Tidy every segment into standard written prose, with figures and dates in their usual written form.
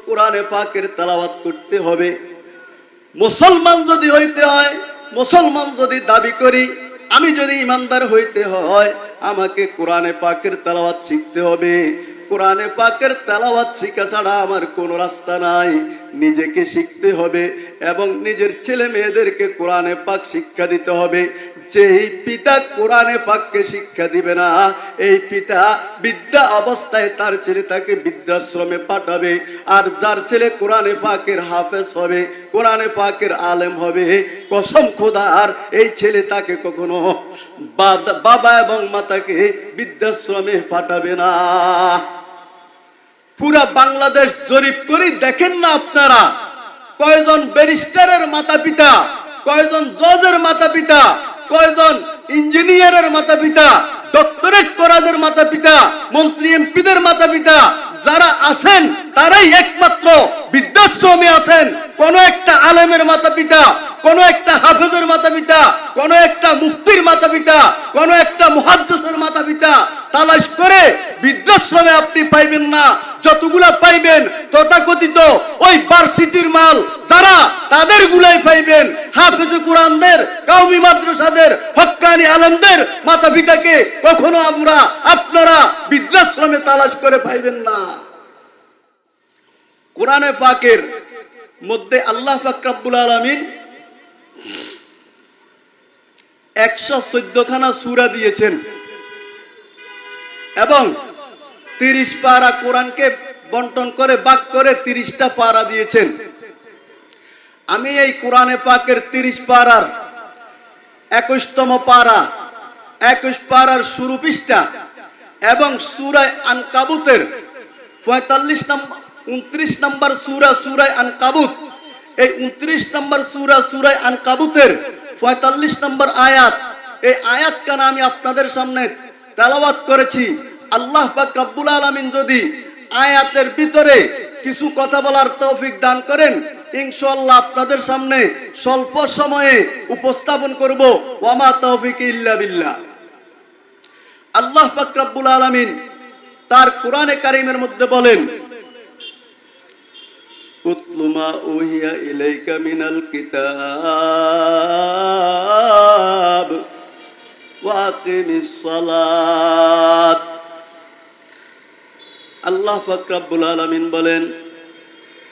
কোরআনে পাকের তেলাওয়াত করতে হবে। মুসলমান যদি হইতে হয়, মুসলমান যদি দাবি করি, আমি যদি ইমানদার হইতে হয়, আমাকে কোরআনে পাকের তেলাওয়াত শিখতে হবে। কোরআনে পাকের তেলাওয়াত শিখা ছাড়া আমার কোনো রাস্তা নাই। নিজেকে শিখতে হবে এবং নিজের ছেলে মেয়েদেরকে কোরআনে পাক শিক্ষা দিতে হবে। যেই পিতা কোরআনে পাককে শিক্ষা দিবে না, এই পিতা বিদ্যা অবস্থায় তার ছেলে তাকে বৃদ্ধাশ্রমে পাঠাবে। আর যার ছেলে কোরআনে পাকের হাফেজ হবে, কোরআনে পাকের আলেম হবে, কসম খোদার এই ছেলে তাকে কখনো বাবা এবং মাতাকে বৃদ্ধাশ্রমে পাঠাবে না। পুরা বাংলাদেশ জরিপ করি দেখেন না আপনারা, কয়জন ব্যারিস্টারের মাতা পিতা, কয়জন জজের মাতা পিতা, কয়জন ইঞ্জিনিয়ারের মাতা পিতা, ডক্টরেট করাদের মাতা পিতা, মন্ত্রী এমপিদের মাতা পিতা যারা আছেন তারাই একমাত্র বৃদ্ধাশ্রমে আছেন। কোন একটা আলেমের মাতা পিতা, কোন একটা হাফেজের মাতা পিতা, কোন একটা মুফতির মাতা পিতা, কোন একটা মুহাদ্দিসের মাতা পিতা তালাশ করে বৃদ্ধাশ্রমে আপনি পাইবেন না। যতগুলা পাইবেন তথাকথিত ওই ভার্সিটির মাল যারা, তাদের গুলাই পাইবেন। হাফেজ কোরআনদের, কওমি মাদ্রাসাদের, হক্কানি আলেমদের মাতা পিতাকে কখনো আপনারা বৃদ্ধাশ্রমে তালাশ করে পাইবেন না। কোরআনে পাকের মধ্যে আল্লাহ পাক রব্বুল আলামিন 114 খানা সূরা দিয়েছেন এবং 30 পারা কোরআনকে বন্টন করে ভাগ করে 30টা পারা দিয়েছেন। আমি এই কোরআনে পাকের 30 পারার 21তম পারা, 21 পারার শুরু পৃষ্ঠা এবং সূরা আনকাবুতের 45 নম্বর 29 নম্বর সূরা আনকাবুত, এই 29 নম্বর সূরা আনকাবুতের 45 নম্বর আয়াত, এই আয়াত কানা আমি আপনাদের সামনে তেলাওয়াত করেছি। আল্লাহ পাক রব্বুল আলামিন যদি আয়াতের ভিতরে কিছু কথা বলার তৌফিক দান করেন, ইনশাআল্লাহ আপনাদের সামনে স্বল্প সময়ে উপস্থাপন করব। ওয়ামা তৌফিক ইল্লা বিল্লাহ। আল্লাহ পাক রব্বুল আলামিন তার কোরআনে কারীমের মধ্যে বলেন, উতলু মা উহিয়া ইলাইকা মিনাল কিতাব ওয়া আকিমিস সালাত। আল্লাহ পাক রব্বুল আলামিন বলেন,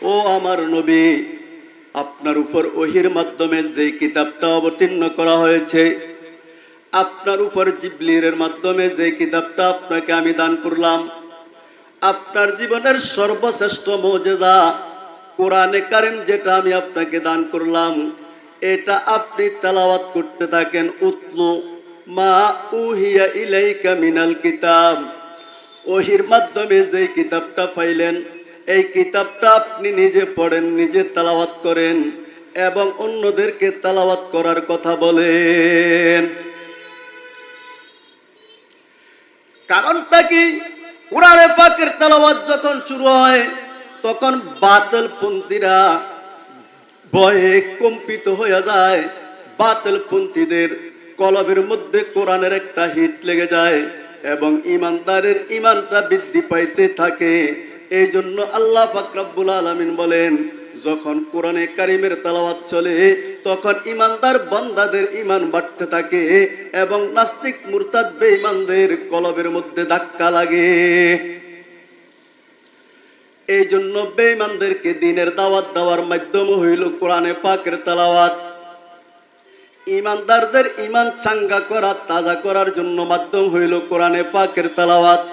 ও আমার নবী, আপনার উপর ওহির মাধ্যমে যে কিতাবটা অবতীর্ণ করা হয়েছে, আপনার উপর জিবরিলের মাধ্যমে যে কিতাবটা আপনাকে আমি দান করলাম, আপনার জীবনের সর্বশ্রেষ্ঠ মুজিজা কোরআনে কারীম যেটা আমি আপনাকে দান করলাম, এটা আপনি তেলাওয়াত করতে থাকেন। উতলু মা উহিয়া ইলাইকা মিনাল কিতাব, ওহির মাধ্যমে যে কিতাবটা পাইলেন, এই কিতাবটা আপনি নিজে পড়েন, নিজে তেলাওয়াত করেন এবং অন্যদেরকে তেলাওয়াত করার কথা বলেন। কারণটা কি? কোরআনে পাকের তেলাওয়াত যখন শুরু হয় তখন বাতিলপন্থীরা ভয়ে কম্পিত হয়ে যায়। বাতিলপন্থীদের কলবের মধ্যে কোরআনের একটা হিট লেগে যায় এবং ইমানদারের ইমানটা বৃদ্ধি পাইতে থাকে। এই জন্য আল্লাহ পাক রব্বুল আলামিন বলেন, যখন কোরআনে কারীমের তেলাওয়াত চলে তখন ইমানদার বান্দাদের ইমান বাড়তে থাকে এবং নাস্তিক মুরতাদ বেঈমানদের কলবের মধ্যে ধাক্কা লাগে। এই জন্য বেঈমানদেরকে দ্বীনের দাওয়াত দেওয়ার মাধ্যম হইল কোরআনে পাকের তেলাওয়াত। ইমানদারদের ইমান চাঙ্গা করা, তাজা করার জন্য মাধ্যম হইল কোরআনে পাকের তেলাওয়াত।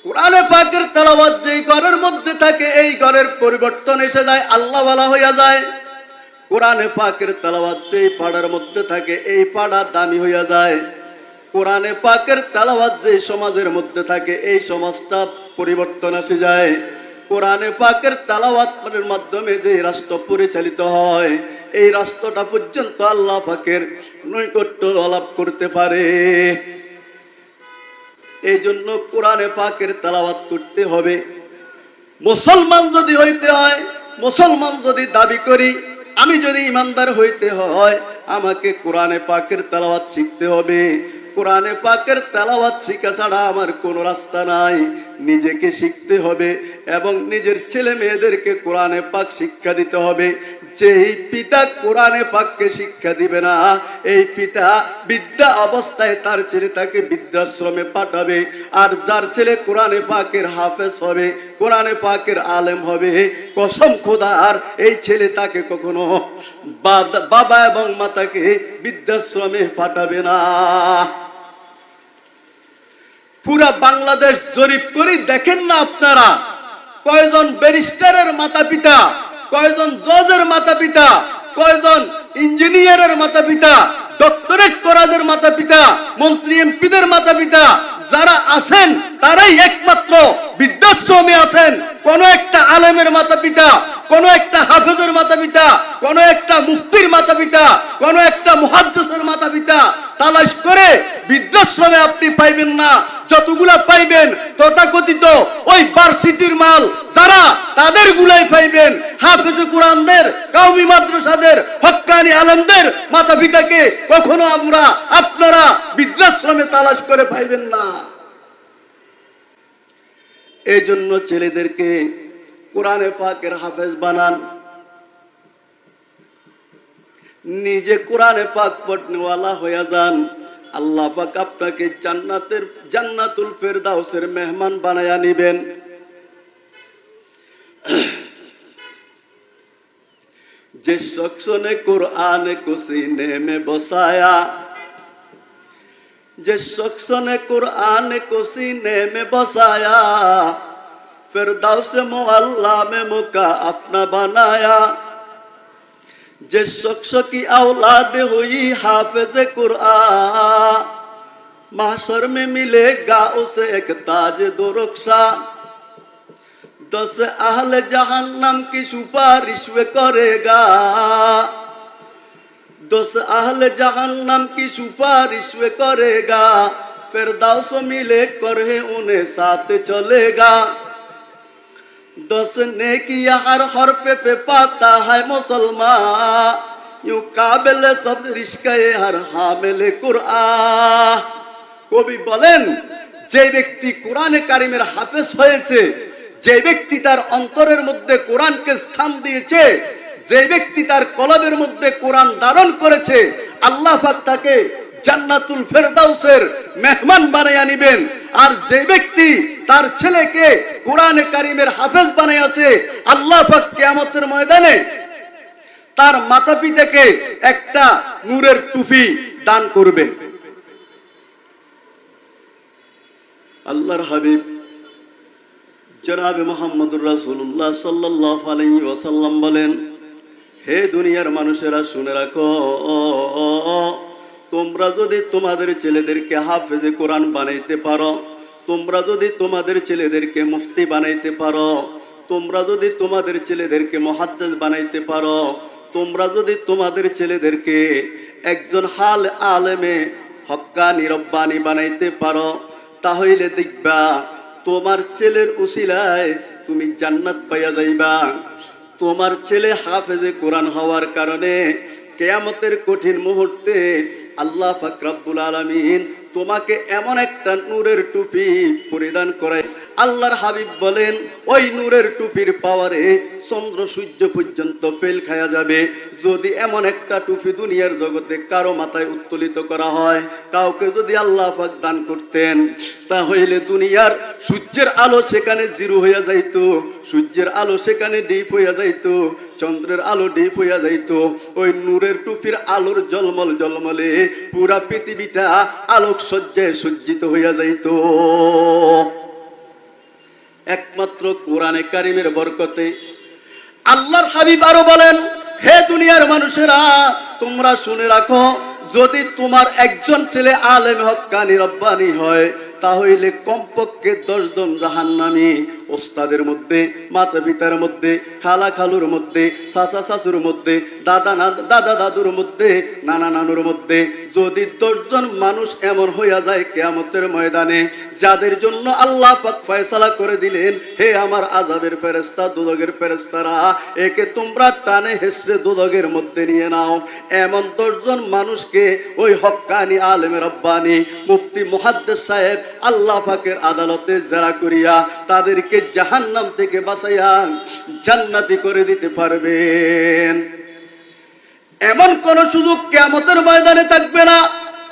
কোরআনে পাকের তেলাওয়াত যেই ঘরের মধ্যে থাকে এই ঘরের পরিবর্তন এসে যায়, আল্লাহ ওয়ালা হইয়া যায়। কোরআনে পাকের তেলাওয়াত যেই পাড়ার মধ্যে থাকে এই পাড়া দামি হইয়া যায়। কোরআনে পাকের তেলাওয়াত যেই সমাজের মধ্যে থাকে এই সমাজটা পরিবর্তন এসে যায়। কোরআনে পাকের তেলাওয়াতের মাধ্যমে যে রাষ্ট্র পরিচালিত হয় এই রাষ্ট্রটা পর্যন্ত আল্লাহ পাকের নৈকট্য লাভ করতে পারে। এই জন্য কোরআনে পাকের তেলাওয়াত করতে হবে। মুসলমান যদি হইতে হয়, মুসলমান যদি দাবি করি, আমি যদি ইমানদার হইতে হয়, আমাকে কোরআনে পাকের তেলাওয়াত শিখতে হবে। কোরআনে পাকের তেলাওয়াত শিখা ছাড়া আমার কোনো রাস্তা নাই। নিজেকে শিখতে হবে এবং নিজের ছেলে মেয়েদেরকে কোরআনে পাক শিক্ষা দিতে হবে। যেই পিতা কোরআনে পাককে শিক্ষা দিবে না, এই পিতা বিদ্যা অবস্থায় তার ছেলে তাকে বৃদ্ধাশ্রমে পাঠাবে। আর যার ছেলে কোরআনে পাকের হাফেজ হবে, কোরআনে পাকের আলেম হবে, কসম খোদার এই ছেলে তাকে কখনো বাবা এবং মাতাকে বৃদ্ধাশ্রমে পাঠাবে না। পুরা বাংলাদেশ জরিপ করে দেখেন না আপনারা, কয়জন ব্যারিস্টারের মাতা পিতা, কয়জন জজের মাতা পিতা, কয়জন ইঞ্জিনিয়ারের মাতা পিতা, ডক্টরেট করাদের মাতা পিতা, মন্ত্রী এমপিদের মাতা পিতা যারা আছেন তারাই একমাত্র বৃদ্ধাশ্রমে আছেন। কোন একটা আলেমের মাতা পিতা, কোন একটা হাফেজের মাতা পিতা, কোন একটা মুফতির মাতা পিতা, কোন একটা মুহাদ্দিসের মাতা পিতা তালাশ করে বৃদ্ধাশ্রমে আপনি পাইবেন না। যতগুলা পাইবেন তথাকথিত ওই ভার্সিটির মাল যারা, তাদের গুলাই পাইবেন। হাফেজ কোরআনদের, কওমি মাদ্রাসাদের, হক্কানি আলেমদের মাতা পিতাকে কখনো আপনারা বৃদ্ধাশ্রমে তালাশ করে পাইবেন না। এই জন্য ছেলেদেরকে কোরআনে পাকের হাফেজ বানান, নিজে কোরআনে পাক পড়নেওয়ালা হয়ে যান। আল্লাহ পাক আপনাকে জান্নাতুল ফেরদাউসের মেহমান বানায়া নিবেন। जिस शख्स ने कुरान को सीने में बसाया, जिस शख्स ने कुरान को सीने में बसाया, फिरदौस मुअल्ला में मुका अपना बनाया। जिस शख्स की औलाद हुई हाफिज कुरान, महशर में मिलेगा उसे एक ताज दुरुख्सा। 10 अहल जहन्नम की सुपारिश वे करेगा, 10 अहल जहन्नम की सुपारिश वे करेगा। फिरदौस मिले कर है उन्हें साथ चलेगा। 10 नेकिया हर हरफ पे पाता है मुसलमान, यूं काबिल सब रिश्के हर हामिल कुरआन। কবি বলেন, যে ব্যক্তি কোরআনে কারিমের হাফেজ হয়েছে, যে ব্যক্তি তার অন্তরের মধ্যে কোরআনকে স্থান দিয়েছে, যে ব্যক্তি তার কলবের মধ্যে কোরআন ধারণ করেছে, আল্লাহ পাক তাকে জান্নাতুল ফেরদাউসের মেহমান বানায়া নিবেন। আর যে ব্যক্তি তার ছেলেকে কোরআনে কারিমের হাফেজ বানাইয়াছে, আল্লাহ পাক কিয়ামতের ময়দানে তার মাতা পিতাকে একটা নূরের টুপি দান করবেন। আল্লাহর হাবিব জনাবে মুহাম্মদুর রাসূলুল্লাহ সাল্লাল্লাহু আলাইহি ওয়াসাল্লাম বলেন, হে দুনিয়ার মানুষেরা শুনে রাখো, তোমরা যদি তোমাদের ছেলেদেরকে হাফেজে কোরআন বানাইতে পারো, তোমরা যদি তোমাদের ছেলেদেরকে মুফতি বানাইতে পারো, তোমরা যদি তোমাদের ছেলেদেরকে মুহাদ্দিস বানাইতে পারো, তোমরা যদি তোমাদের ছেলেদেরকে একজন হাল আলেমে হক্কানি রব্বানি বানাইতে পারো, তাহলে দেখবা তোমার ছেলের উসিলায় তুমি জান্নাত পাইয়া যাইবা। তোমার ছেলে হাফেজে কোরআন হওয়ার কারণে কিয়ামতের কঠিন মুহূর্তে আল্লাহ পাক রব্বুল আলামিন তোমাকে এমন একটা নূরের টুপি পরিধান করে। আল্লাহর হাবিব বলেন, ওই নূরের টুপির পাওয়ারে চন্দ্র সূর্য পর্যন্ত ফেল খায়া যাবে। যদি এমন একটা টুপি দুনিয়ার জগতে কারো মাথায় উত্তোলিত করা হয়, কাউকে যদি আল্লাহ পাক দান করতেন, তাহলে দুনিয়ার সূর্যের আলো সেখানে জিরো হইয়া যাইতো, সূর্যের আলো সেখানে ডিপ হইয়া যাইতো, চন্দ্রের আলো ডিপ হইয়া যাইতো। ওই নূরের টুপির আলোর জলমল জলমলে পুরা পৃথিবীটা আলোক সজ্জায় সজ্জিত হইয়া যাইতো। একমাত্র কোরআনে কারিমের বরকতে। আল্লাহর হাবিব আরো বলেন, হে দুনিয়ার মানুষেরা তোমরা শুনে রাখো, যদি তোমার একজন ছেলে আলেম হক্কানি রব্বানি হয়, তাহলে কমপক্ষে 10 জন জাহান্নামী ওস্তাদের মধ্যে, মাতা পিতার মধ্যে, খালা খালুর মধ্যে, চাচা চাচুর মধ্যে, দাদা দাদুর মধ্যে, নানা নানুর মধ্যে যদি 10 জন মানুষ এমন হইয়া যায় কিয়ামতের ময়দানে, যাদের জন্য আল্লাহ পাক ফয়সালা করে দিলেন, হে আমার আযাবের ফেরেশতা, দোজখের ফেরেশতারা, একে তোমরা টানে হেসড়ে দোজখের মধ্যে নিয়ে নাও। এমন 10 জন মানুষকে ওই হক্কানি আলেমে রব্বানি মুফতি মুহাদ্দিস সাহেব আল্লাহ পাকের আদালতে যারা করিয়া তাদেরকে জাহান্নাম থেকে বাঁচাইয়া জান্নাতি করে দিতে পারবেন। এমন কোন সুযোগ কিয়ামতের ময়দানে থাকবে না।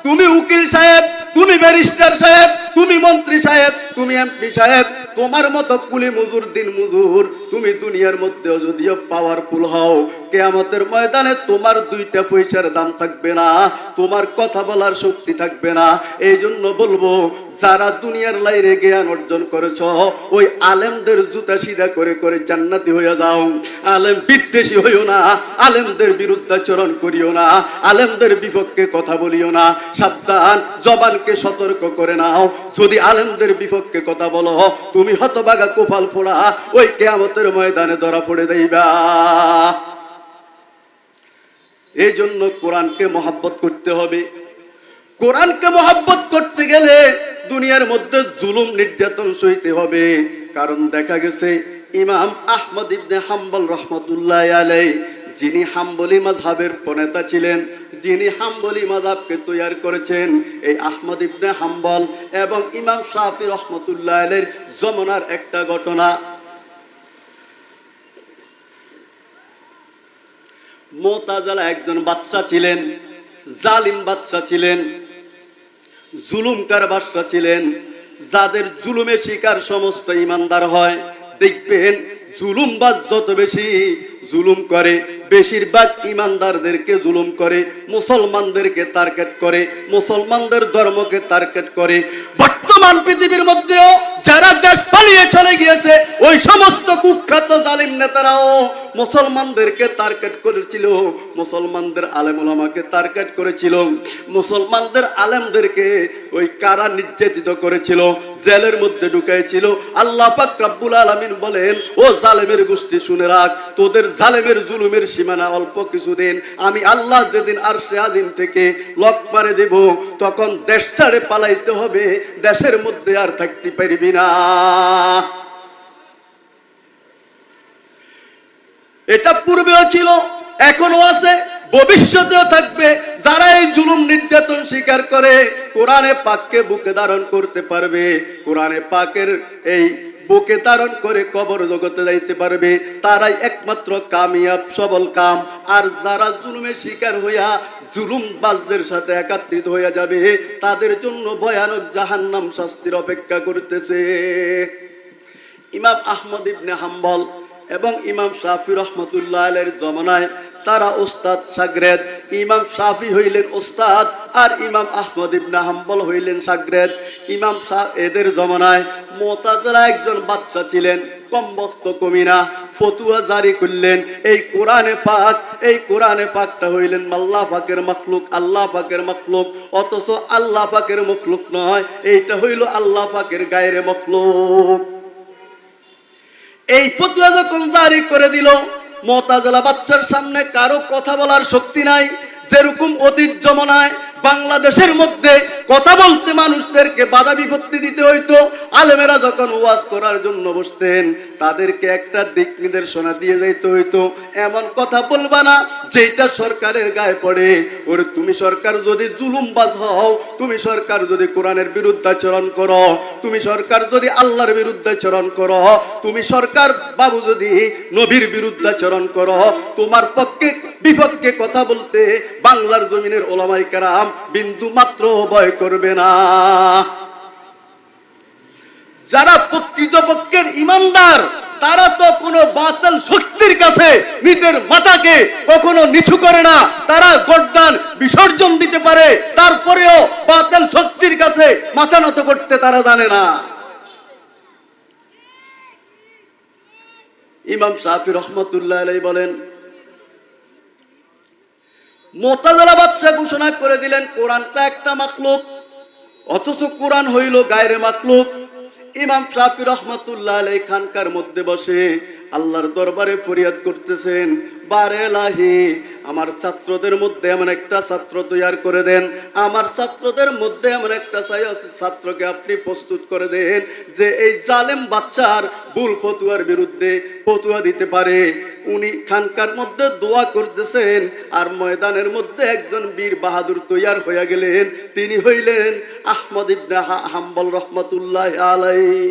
তুমি উকিল সাহেব, তুমি ব্যারিস্টার সাহেব, তুমি মন্ত্রী সাহেব, তুমি এমপি সাহেব, তোমার মতো কুলি মজুর দিন মজুর তুমি দুনিয়ার মধ্যেও যদিও পাওয়ারফুল হও, কিয়ামতের ময়দানে তোমার 2টা পয়সার দাম থাকবে না, তোমার কথা বলার শক্তি থাকবে না। এই জন্য বলবো, যারা দুনিয়ার লাইরে জ্ঞান অর্জন করেছ, ওই আলেমদের জুতা সিধা করে করে জান্নাতি হয়ে যাও। আলেম বিদ্বেষী হইও না, আলেমদের বিরুদ্ধাচরণ করিও না, আলেমদের বিপক্ষে কথা বলিও না। সাবধান, জবানকে সতর্ক করে নাও। যদি আলেমদের বিপক্ষে কথা বলো, তুমি হতভাগা কপাল পোড়া ওই কিয়ামতের ময়দানে ধরা পড়ে যাইবা। এই জন্য কোরআনকে মহব্বত করতে হবে। কোরআনকে মহব্বত করতে গেলে দুনিয়ার মধ্যে জুলুম নির্যাতন সইতে হবে। কারণ দেখা গেছে ইমাম আহমদ ইবনে হাম্বল রহমতুল্লাহ আলাইহি, যিনি হাম্বলি মাযহাবের প্রণেতা ছিলেন, যিনি হাম্বলি মাযহাবকে তৈরি করেছেন, এই আহমদ ইবনে হাম্বল এবং ইমাম শাফি রহমতুল্লাহ আলাইহির জমানার একটা ঘটনা। মুতাজিলা একজন বাদশা ছিলেন, জালিম বাদশা ছিলেন, জুলুমকার বাদশা ছিলেন। যাদের জুলুমে শিকার সমস্ত ইমানদার হয়, দেখবেন জুলুমবাজ যত বেশি জুলুম করে, বেশিরভাগ ইমানদারদেরকে জুলুম করে, মুসলমানদেরকে টার্গেট করে, মুসলমানদের ধর্মকে টার্গেট করে। বর্তমান পৃথিবীর মধ্যেও যারা দেশ পালিয়ে চলে গিয়েছে, ওই সমস্ত কুখ্যাত জালিম নেতারাও মুসলমানদেরকে টার্গেট করেছিল, মুসলমানদের আলেম ওলামাকে টার্গেট করেছিল, মুসলমানদের আলেমদেরকে ওই কারা নির্যাতিত করেছিল, জেলের মধ্যে ঢুকাইছিল। আল্লাহ পাক রব্বুল আলামিন বলেন, ও জালেমের গোষ্ঠী শুনে রাখ, তোদের জালেমের জুলুমের সীমানা অল্প কিছুদিন। আমি আল্লাহ যেদিন আরশে আজিম থেকে লক মারে দেব, তখন দেশ ছেড়ে পালাইতে হবে, দেশের মধ্যে আর থাকতে পারবি না। এটা পূর্বেও ছিল, এখনো আছে, ভবিষ্যতেও থাকবে। যারা এই জুলুম নির্যাতন স্বীকার করে কোরআনে পাককে বুকে ধারণ করতে পারবে, কোরআনে পাকের এই বুকে ধারণ করে কবর জগতে যাইতে পারবে, তারাই একমাত্র কামিয়াব সবল কাম। আর যারা জুলুমে শিকার হইয়া জুলুমবাজদের সাথে একত্রিত হইয়া যাবে, তাদের জন্য ভয়ানক জাহান্নাম শাস্তির অপেক্ষা করতেছে। ইমাম আহমদ ইবনে হাম্বল এবং ইমাম শাফি রহমতুল্লাহ আলাইহির জমানায় তারা ওস্তাদ শাগরেদ। ইমাম শাফি হইলেন ওস্তাদ আর ইমাম আহমদ ইবনে হাম্বল হইলেন শাগরেদ। ইমাম এদের জমানায় মুতাজিলা একজন বাদশা ছিলেন, কমবক্ত কমিনা, ফতুয়া জারি করলেন। এই কোরআনে পাকটা হইলেন আল্লাহ পাকের মাখলুক, আল্লাহ পাকের মাখলুক, অথচ আল্লাহ পাকের মাখলুক নয়, এইটা হইল আল্লাহ পাকের গায়রে মাখলুক। এই ফতোয়া যখন জারি করে দিল, মুতাজিলা বাদশার সামনে কারো কথা বলার শক্তি নাই। যেরকম অতীত জমানায় বাংলাদেশের মধ্যে কথা বলতে মানুষদেরকে বাধা বিপত্তি দিতে হইতো, আলেমেরা যখন ওয়াজ করার জন্য বসতেন তাদেরকে একটা দিক নির্দেশনা দিয়ে যাইতে হইতো, এমন কথা বলবা না যেটা সরকারের গায়ে পড়ে। ওরে তুমি সরকার যদি জুলুমবাজ হও, তুমি সরকার যদি কোরআনের বিরুদ্ধাচরণ করো, তুমি সরকার যদি আল্লাহর বিরুদ্ধাচরণ করো, তুমি সরকার বাবু যদি নবীর বিরুদ্ধাচরণ করো, তোমার পক্ষে বিপক্ষে কথা বলতে বাংলার জমিনের ওলামায়ে কেরাম বিন্দু মাত্র ভয় করবে না। যারা প্রকৃতপক্ষের ইমানদার, তারা তো কোনো বাতিল শক্তির কাছে নিজের মাথাকে কখনো নিচু করে না। তারা গর্দান বিসর্জন দিতে পারে, তারপরেও বাতিল শক্তির কাছে মাথা নত করতে তারা জানে না। ইমাম শাফি রহমতুল্লাহ আলাইহি বলেন, মুতাজিলা বাদশা ঘোষণা করে দিলেন কোরআনটা একটা মাখলুক, অথচ কোরআন হইল গায়রে মাখলুক। ইমাম শাফি রহমতুল্লাহ আলাইহি খানকার মধ্যে বসে আল্লাহর দরবারে ফরিয়াদ করতেছেন, বারে এলাহি, আমার ছাত্রদের মধ্যে এমন একটা ছাত্র তৈরি করে দেন, আমার ছাত্রদের মধ্যে এমন একটা ছাত্রকে আপনি প্রস্তুত করে দেন যে এই জালেম বাদশার ভুল ফতুয়ার বিরুদ্ধে ফতুয়া দিতে পারে। উনি খানকার মধ্যে দোয়া করতেছেন, আর ময়দানের মধ্যে একজন বীর বাহাদুর তৈয়ার হয়ে গেলেন। তিনি হইলেন আহমদ ইবনে হাম্বল রহমতুল্লাহ আলাইহি।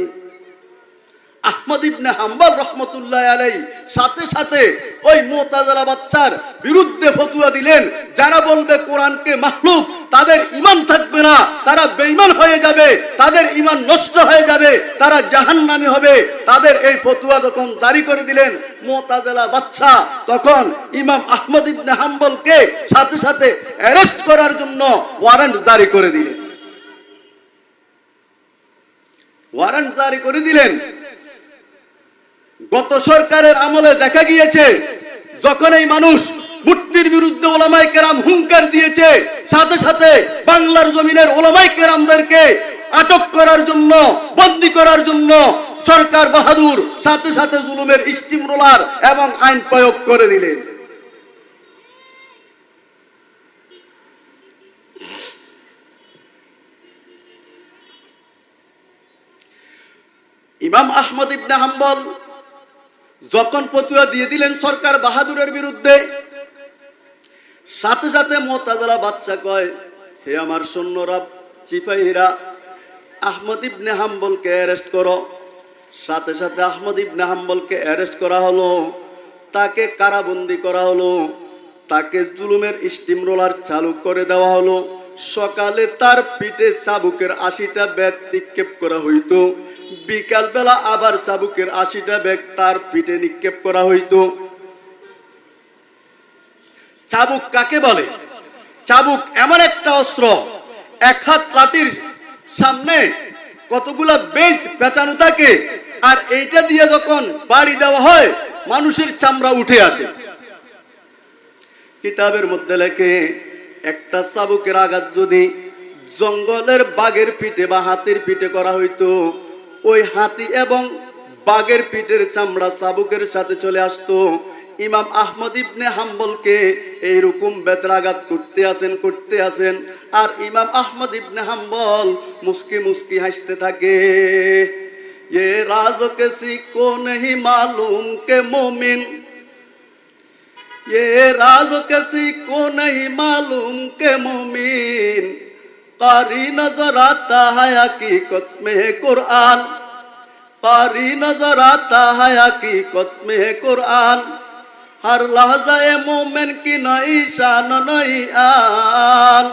আহমদ ইবনে হাম্বল রহমতুল্লাহ আলাইহি সাথে সাথে ওই মুতাজিলা বাচ্চার বিরুদ্ধে ফতোয়া দিলেন, যারা বলবে কোরআনকে মাখলুক তাদের ঈমান থাকবে না, তারা বেঈমান হয়ে যাবে, তাদের ঈমান নষ্ট হয়ে যাবে, তারা জাহান্নামী হবে। তাদের এই ফতোয়া যখন জারি করে দিলেন মুতাজিলা বাচ্চা, তখন ইমাম আহমদ ইবনে হাম্বলকে সাথে সাথে অ্যারেস্ট করার জন্য ওয়ারেন্ট জারি করে দিলেন। ওয়ারেন্ট জারি করে দিলেন। গত সরকারের আমলে দেখা গিয়েছে, যখন এই মানুষ মূর্তির বিরুদ্ধে ওলামায়ে কেরাম হুঙ্কার দিয়েছে, সাথে সাথে বাংলার জমিনের ওলামায়ে কেরামদেরকে আটক করার জন্য, বন্দী করার জন্য সরকার বাহাদুর সাথে সাথে জুলুমের স্টিম রোলার এবং আইন প্রয়োগ করে দিলেন। ইমাম আহমদ ইবনে হাম্বল যখন ফতোয়া দিয়ে দিলেন সরকার বাহাদুরের বিরুদ্ধে, সাথে সাথে মুতাজিলা বাদশা কয়, হে আমার সৈন্যরা, সিপাহীরা, আহমদ ইবনে হাম্বলকে অ্যারেস্ট করো। সাথে সাথে আহমদ ইবনে হাম্বলকে অ্যারেস্ট করা হলো, তাকে কারাবন্দী করা হলো, তাকে জুলুমের স্টিম রোলার চালু করে দেওয়া হলো। সকালে তার পিঠে চাবুকের 80টা বেত নিক্ষেপ করা হইতো, বিকাল বেলা আবার চাবুকের 80টা বেত তার পিঠে নিক্ষেপ করা হইতো। চাবুক কাকে বলে? চাবুক এমন একটা অস্ত্র, এক হাত লাঠির সামনে কতগুলা বেল্ট পেঁচানো থাকে, আর এইটা দিয়ে যখন বাড়ি দেওয়া হয় মানুষের চামড়া উঠে আসে। কিতাবের মধ্যে লেখে, একটা চাবুকের আঘাত যদি জঙ্গলের বাঘের পিঠে বা হাতির পিঠে করা হইতো, ওই হাতি এবং বাঘের পিঠের চামড়া চাবুকের সাথে চলে আসতো। ইমাম আহমদ ইবনে হাম্বলকে এইরকম বেত্রাঘাত করতে আছেন, আর ইমাম আহমদ ইবনে হাম্বল মুস্কি মুস্কি হাসতে থাকে। ये राज किसी को नहीं मालूम के मोमिन, ये राज किसी को नहीं मालूम के मोमिन, कारी नजर आता है हकीकत में है कुरान, कारी नजर आता है हकीकत में है कुरान, हर लहजा मोमिन की नई शान नई आन,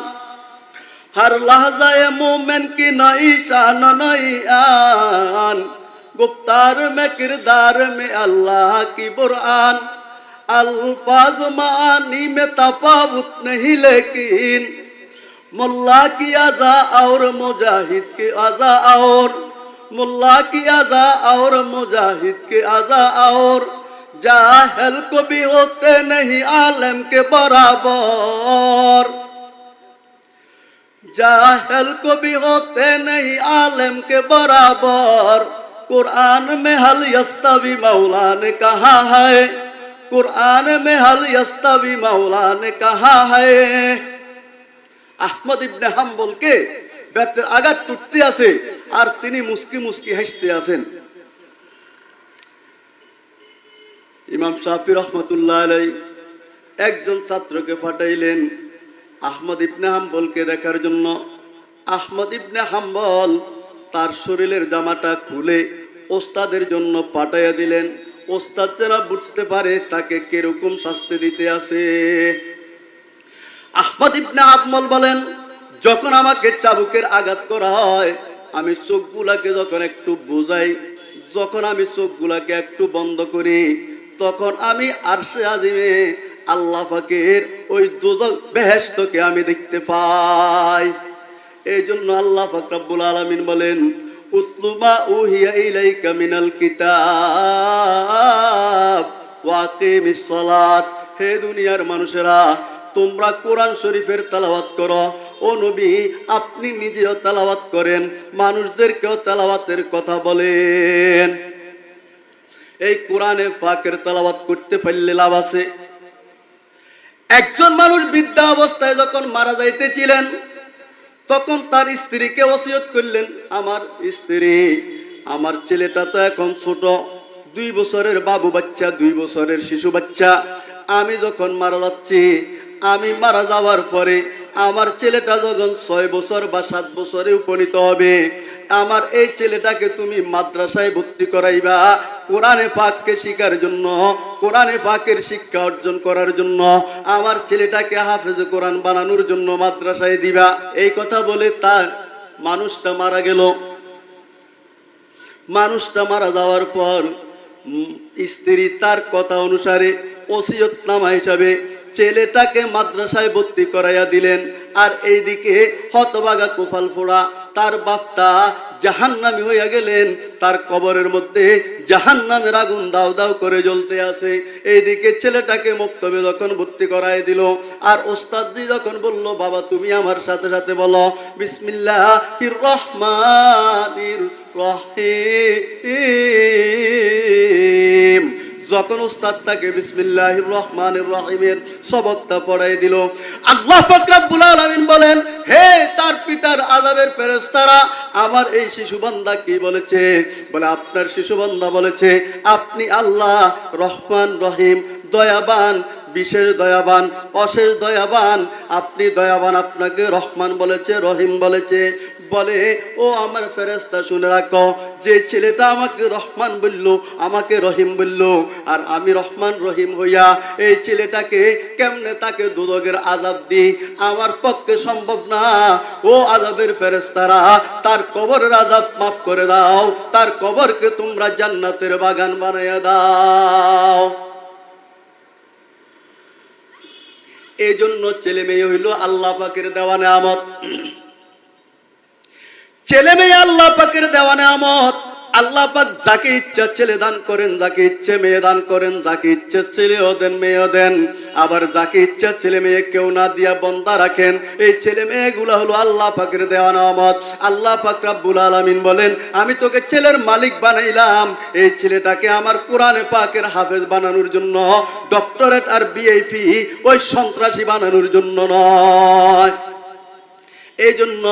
हर लहजा मोमिन की नई शान नई आन, गुफ्तार में किरदार में अल्लाह की बुरआन, अल्फाज मानी में तफावुत नहीं लेकिन मुल्ला की अज़ा और मुजाहिद की अज़ा और, मुल्ला की अज़ा और मुजाहिद की अज़ा और, जाहिल को भी होते नहीं आलम के बराबर, जाहिल को भी होते नहीं आलम के बराबर, कुरान में हल यस्तवी मौला ने कहा है, कुरान में हल यस्तवी मौला ने कहा है। আহমদ ইবনে হাম্বলকে বেতের আঘাত করতে আছে, আর তিনি মুস্কি মুস্কি হাসতে আছেন। ইমাম শাফি রহমতুল্লাহ আলাইহি একজন ছাত্রকে পাঠাইলেন আহমদ ইবনে হাম্বলকে দেখার জন্য। আহমদ ইবনে হাম্বল তার শরীরের জামাটা খুলে ওস্তাদের জন্য পাঠাইয়া দিলেন, ওস্তাদ যেন বুঝতে পারে তাকে কিরকম শাস্তি দিতে আছে। আহমদ ইবনে হাম্বল বলেন, যখন আমাকে চাবুকের আঘাত করা হয়, আমি চোখগুলাকে যখন একটু বুঝাই, যখন আমি চোখগুলাকে একটু বন্ধ করি, তখন আমি আরশে আজিমে আল্লাহ পাকের ওই দোজখ বেহেশতকে আমি দেখতে পাই। এই জন্য আল্লাহ পাক রব্বুল আলামিন বলেন, উতলু মা উহিয়া ইলাইকা মিনাল কিতাব ওয়া আকিমিস সালাত, হে দুনিয়ার মানুষেরা, তোমরা কোরআন শরীফের তেলাওয়াত করো, ও নবী আপনি নিজেও তেলাওয়াত করেন, মানুষদেরকেও তেলাওয়াতের কথা বলেন। এই কোরআনে পাকের তেলাওয়াত করতে পারলে লাভ আছে। একজন মানুষ বৃদ্ধা অবস্থায় যখন মারা যাইতেছিলেন, তখন তার স্ত্রীকে ওসিয়ত করলেন, আমার স্ত্রী, আমার ছেলেটা তো এখন ছোট, 2 বছরের বাবু বাচ্চা, 2 বছরের শিশু বাচ্চা, আমি যখন মারা যাচ্ছি, আমি মারা যাওয়ার পরে আমার ছেলেটা যখন 6 বছর বা 7 বছরে উপনীত হবে, আমার এই ছেলেটাকে তুমি মাদ্রাসায় ভর্তি করাইবা, কোরআনে পাককে শিখার জন্য, কোরআনে পাকের শিক্ষা অর্জন করার জন্য, আমার ছেলেটাকে হাফেজ কোরআন বানানোর জন্য মাদ্রাসায় দিবা। এই কথা বলে তার মানুষটা মারা গেল। মানুষটা মারা যাওয়ার পর স্ত্রী তার কথা অনুসারে ওসিয়তনামা হিসাবে ছেলেটাকে মাদ্রাসায় ভর্তি করাইয়া দিলেন। আর এইদিকে হতভাগা কোপাল ফোড়া তার বাপটা জাহান্নামী হইয়া গেলেন, তার কবরের মধ্যে জাহান্নামের আগুন দাও দাও করে জ্বলতে আছে। এইদিকে ছেলেটাকে মক্তবে যখন ভর্তি করাই দিল, আর ওস্তাদজি যখন বলল, বাবা তুমি আমার সাথে সাথে বলো বিসমিল্লাহির রহমানির রহিম, যখন উস্তাদ তাকে বিসমিল্লাহির রহমানির রহিমের সবকটা পড়াই দিল, আল্লাহ পাক রব্বুল আলামিন বলেন, হে তার পিতার আযাবের ফেরেশতারা, আমার এই শিশু বান্দা কি বলেছে? বলে আপনার শিশু বান্দা বলেছে আপনি আল্লাহ রহমান রহিম, দয়াবান, বিশেষ দয়াবান, অশেষ দয়াবান, আপনি দয়াবান, আপনাকে রহমান বলেছে, রহিম বলেছে। বলে ও আমার ফেরেশতা শুনে রাখো, যে ছেলেটা আমাকে রহমান বলল, আমাকে রহিম বলল, আর আমি রহমান রহিম হইয়া এই ছেলেটাকে কেমনে তাকে দুদকের আযাব দিই, আমার পক্ষে সম্ভব না। ও আযাবের ফেরেশতারা, তার কবরের আযাব মাফ করে দাও, তার কবরকে তোমরা জান্নাতের বাগান বানাইয়া দাও। এই জন্য ছেলে মেয়ে হইল আল্লাহ পাকের দেওয়া নেয়ামত। ছেলে মেয়ে আল্লাহ পাকের দেওয়া নেয়ামত। আল্লাহ পাক যাকে ইচ্ছা ছেলে দান করেন, যাকে ইচ্ছে মেয়ে দান করেন, যাকে ইচ্ছে ছেলেও দেন মেয়েও দেন, আবার যাকে ইচ্ছা ছেলে মেয়ে কেউ না দিয়া বন্দা রাখেন। এই ছেলে মেয়েগুলা হলো আল্লাহ পাকের দেওয়া নেয়ামত। আল্লাহ পাক রব্বুল আলামিন বলেন, আমি তোকে ছেলের মালিক বানাইলাম, এই ছেলেটাকে আমার কোরআনে পাকের হাফেজ বানানোর জন্য, ডক্টরেট আর বিএপি ওই সন্ত্রাসী বানানোর জন্য নয়। এই জন্য